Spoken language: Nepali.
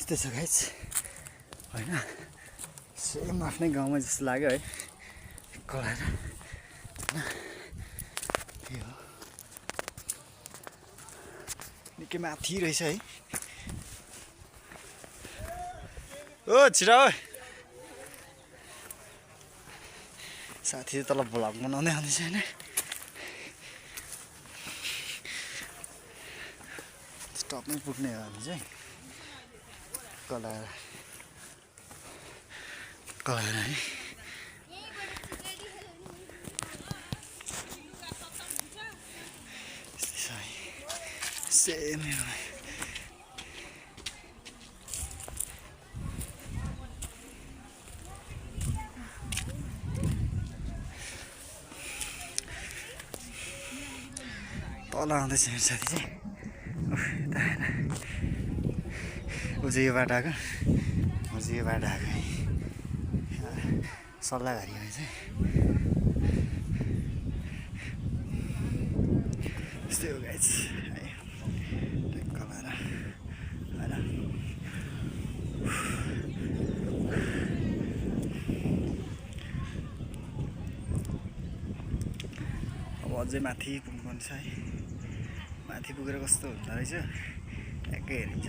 यस्तै छ गाइस होइन सेम आफ्नै गाउँमा जस्तो लाग्यो है कलर के हो निकै माथि रहेछ है ओ छिरा ओ साथी तल भ्लग बनाउँदै आउँदैछ होइन टपमै पुग्ने हो हामी चाहिँ कलर कलर है सेम तल आउँदैछ मेरो साथी चाहिँ ऊ चाहिँ यो बाटो आएको म चाहिँ यो बाटो आएको है सल्लाह गरी है चाहिँ यस्तै हो गाइस है कलर होइन अब अझै माथि पुग्नुपर्छ है माथि पुगेर कस्तो हुँदो रहेछ ट्याक्कै हेरिन्छ